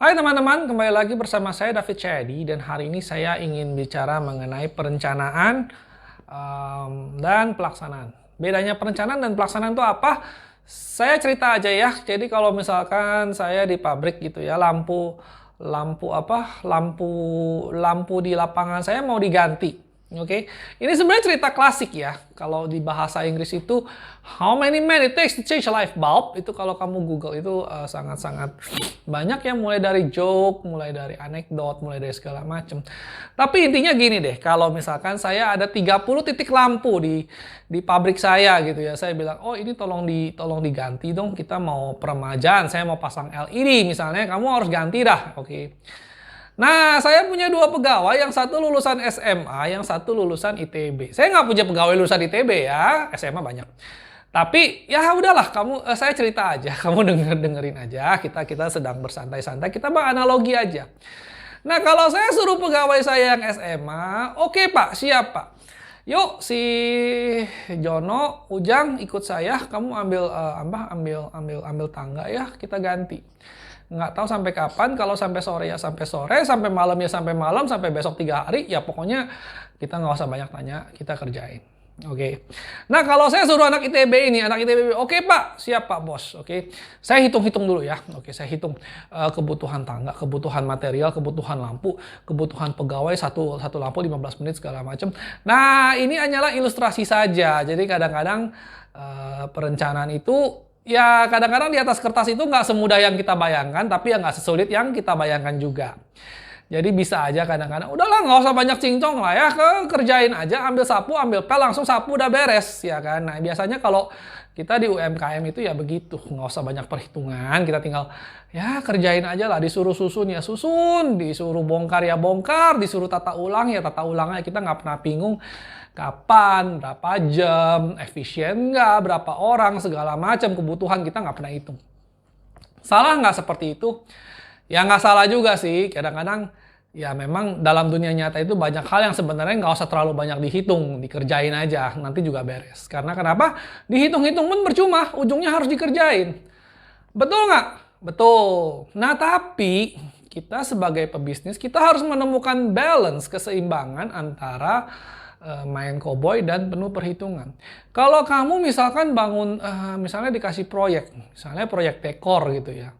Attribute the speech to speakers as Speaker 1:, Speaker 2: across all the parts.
Speaker 1: Hai teman-teman, kembali lagi bersama saya David Chayadi dan hari ini saya ingin bicara mengenai perencanaan dan pelaksanaan. Bedanya perencanaan dan pelaksanaan itu apa? Saya cerita aja ya. Jadi kalau misalkan saya di pabrik gitu ya, lampu di lapangan saya mau diganti. Oke, ini sebenarnya cerita klasik ya. Kalau di bahasa Inggris itu how many men it takes to change a light bulb, itu kalau kamu Google itu sangat-sangat banyak ya, mulai dari joke, mulai dari anekdot, mulai dari segala macam. Tapi intinya gini deh, kalau misalkan saya ada 30 titik lampu di pabrik saya gitu ya. Saya bilang, "Oh, ini tolong diganti dong. Kita mau peremajaan, saya mau pasang LED misalnya, kamu harus ganti dah." Oke. Nah, saya punya dua pegawai, yang satu lulusan SMA, yang satu lulusan ITB. Saya nggak punya pegawai lulusan ITB ya, SMA banyak. Tapi ya udahlah, saya cerita aja, kamu dengerin aja. Kita sedang bersantai-santai, kita analogi aja. Nah, kalau saya suruh pegawai saya yang SMA, oke Pak, siap Pak. Yuk si Jono, Ujang ikut saya, kamu ambil tangga ya, kita ganti. Nggak tahu sampai kapan, kalau sampai sore ya sampai sore, sampai malam ya sampai malam, sampai besok 3 hari, ya pokoknya kita nggak usah banyak tanya, kita kerjain. Oke. Nah, kalau saya suruh anak ITB ini, oke Pak, siap Pak Bos. Oke. Saya hitung-hitung dulu ya. Oke, saya hitung kebutuhan tangga, kebutuhan material, kebutuhan lampu, kebutuhan pegawai, satu lampu 15 menit segala macam. Nah, ini hanyalah ilustrasi saja. Jadi kadang-kadang perencanaan itu ya kadang-kadang di atas kertas itu nggak semudah yang kita bayangkan, tapi ya nggak sesulit yang kita bayangkan juga. Jadi bisa aja kadang-kadang, udahlah nggak usah banyak cincong lah ya, kerjain aja, ambil sapu, ambil pel, langsung sapu udah beres ya kan. Nah biasanya kalau kita di UMKM itu ya begitu, nggak usah banyak perhitungan, kita tinggal ya kerjain aja lah, disuruh susun ya susun, disuruh bongkar ya bongkar, disuruh tata ulang ya tata ulangnya, kita nggak pernah bingung kapan, berapa jam, efisien nggak, berapa orang, segala macam kebutuhan kita nggak pernah hitung. Salah nggak seperti itu? Ya nggak salah juga sih, kadang-kadang ya memang dalam dunia nyata itu banyak hal yang sebenarnya nggak usah terlalu banyak dihitung, dikerjain aja, nanti juga beres. Karena kenapa? Dihitung-hitung pun percuma, ujungnya harus dikerjain. Betul nggak? Betul. Nah tapi kita sebagai pebisnis, kita harus menemukan balance, keseimbangan antara main koboi dan penuh perhitungan. Kalau kamu misalkan bangun, misalnya dikasih proyek, misalnya proyek dekor gitu ya.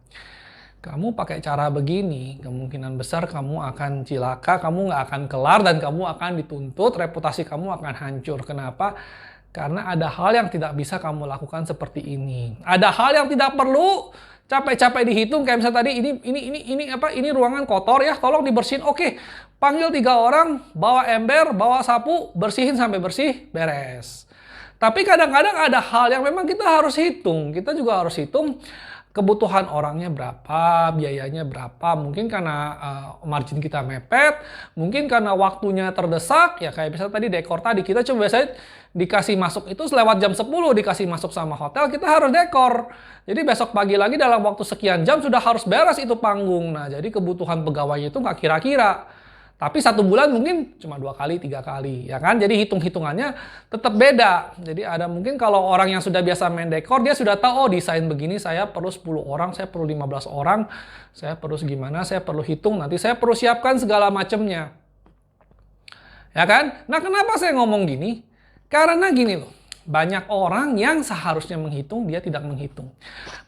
Speaker 1: Kamu pakai cara begini, kemungkinan besar kamu akan cilaka, kamu nggak akan kelar, dan kamu akan dituntut, reputasi kamu akan hancur. Kenapa? Karena ada hal yang tidak bisa kamu lakukan seperti ini. Ada hal yang tidak perlu capek-capek dihitung, kayak misalnya tadi ini ruangan kotor ya, tolong dibersihin. Oke, panggil 3 orang, bawa ember, bawa sapu, bersihin sampai bersih, beres. Tapi kadang-kadang ada hal yang memang kita harus hitung. Kita juga harus hitung kebutuhan orangnya berapa, biayanya berapa, mungkin karena margin kita mepet, mungkin karena waktunya terdesak, ya kayak misalnya tadi dekor tadi, kita coba biasanya dikasih masuk itu lewat jam 10, dikasih masuk sama hotel, kita harus dekor. Jadi besok pagi lagi dalam waktu sekian jam sudah harus beres itu panggung. Nah jadi kebutuhan pegawainya itu nggak kira-kira. Tapi 1 bulan mungkin cuma 2 kali, 3 kali, ya kan? Jadi hitung-hitungannya tetap beda. Jadi ada mungkin kalau orang yang sudah biasa main dekor, dia sudah tahu, oh desain begini saya perlu 10 orang, saya perlu 15 orang, saya perlu segimana, saya perlu hitung, nanti saya perlu siapkan segala macamnya. Ya kan? Nah kenapa saya ngomong gini? Karena gini loh. Banyak orang yang seharusnya menghitung, dia tidak menghitung.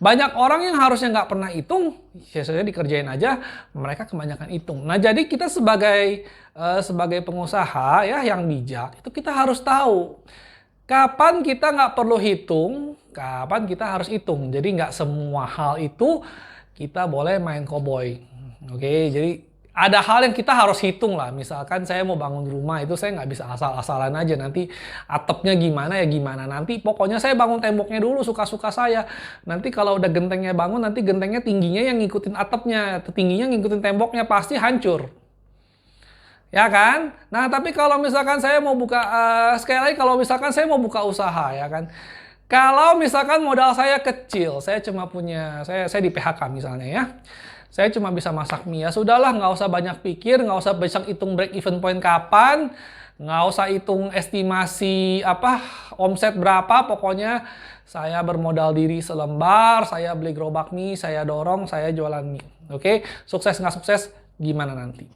Speaker 1: Banyak orang yang harusnya nggak pernah hitung, biasanya dikerjain aja, mereka kebanyakan hitung. Nah jadi kita sebagai pengusaha ya yang bijak, itu kita harus tahu kapan kita nggak perlu hitung, kapan kita harus hitung. Jadi nggak semua hal itu kita boleh main koboi. Oke, jadi ada hal yang kita harus hitung lah. Misalkan saya mau bangun rumah, itu saya nggak bisa asal-asalan aja. Nanti atapnya gimana ya gimana. Nanti pokoknya saya bangun temboknya dulu suka-suka saya. Nanti kalau udah gentengnya bangun, nanti gentengnya tingginya yang ngikutin atapnya. Tingginya ngikutin temboknya, pasti hancur. Ya kan? Nah tapi kalau misalkan saya mau buka, sekali lagi kalau misalkan saya mau buka usaha ya kan. Kalau misalkan modal saya kecil, saya di PHK misalnya ya. Saya cuma bisa masak mie, ya sudahlah, nggak usah banyak pikir, nggak usah besok hitung break even point kapan. Nggak usah hitung estimasi apa omset berapa, pokoknya saya bermodal diri selembar, saya beli gerobak mie, saya dorong, saya jualan mie. Oke, sukses nggak sukses gimana nanti.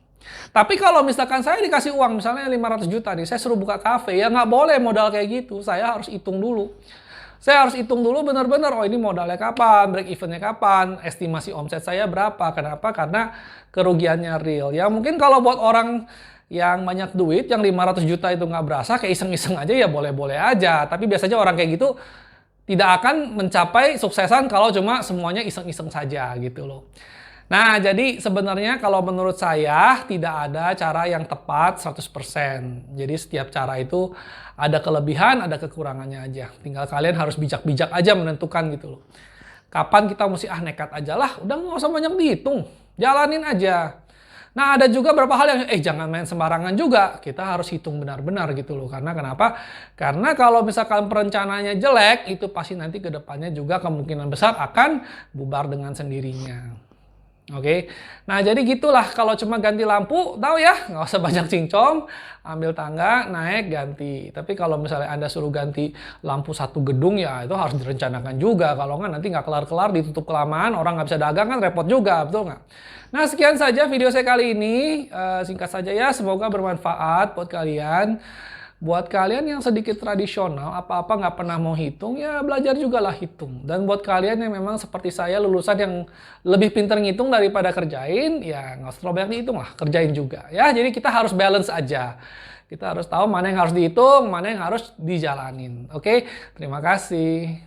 Speaker 1: Tapi kalau misalkan saya dikasih uang misalnya 500 juta nih, saya suruh buka kafe, ya nggak boleh modal kayak gitu. Saya harus hitung dulu. Saya harus hitung dulu benar-benar, oh ini modalnya kapan, break evennya kapan, estimasi omset saya berapa. Kenapa? Karena kerugiannya real. Ya mungkin kalau buat orang yang banyak duit, yang 500 juta itu nggak berasa, kayak iseng-iseng aja ya boleh-boleh aja. Tapi biasanya orang kayak gitu tidak akan mencapai suksesan kalau cuma semuanya iseng-iseng saja gitu loh. Nah, jadi sebenarnya kalau menurut saya tidak ada cara yang tepat 100%. Jadi setiap cara itu ada kelebihan, ada kekurangannya aja. Tinggal kalian harus bijak-bijak aja menentukan gitu loh. Kapan kita mesti nekat aja lah, udah nggak usah banyak dihitung. Jalanin aja. Nah, ada juga beberapa hal yang jangan main sembarangan juga. Kita harus hitung benar-benar gitu loh. Karena kenapa? Karena kalau misalkan perencanaannya jelek, itu pasti nanti ke depannya juga kemungkinan besar akan bubar dengan sendirinya. Oke, nah jadi gitulah kalau cuma ganti lampu, tahu ya, nggak usah banyak cincong, ambil tangga, naik, ganti. Tapi kalau misalnya Anda suruh ganti lampu satu gedung ya itu harus direncanakan juga. Kalau nggak nanti nggak kelar-kelar, ditutup kelamaan, orang nggak bisa dagang kan repot juga, betul nggak? Nah sekian saja video saya kali ini, singkat saja ya, semoga bermanfaat buat kalian. Buat kalian yang sedikit tradisional, apa-apa nggak pernah mau hitung, ya belajar juga lah hitung. Dan buat kalian yang memang seperti saya, lulusan yang lebih pintar ngitung daripada kerjain, ya nggak usah terlalu banyak dihitung lah, kerjain juga. Ya, jadi kita harus balance aja. Kita harus tahu mana yang harus dihitung, mana yang harus dijalanin. Oke, terima kasih.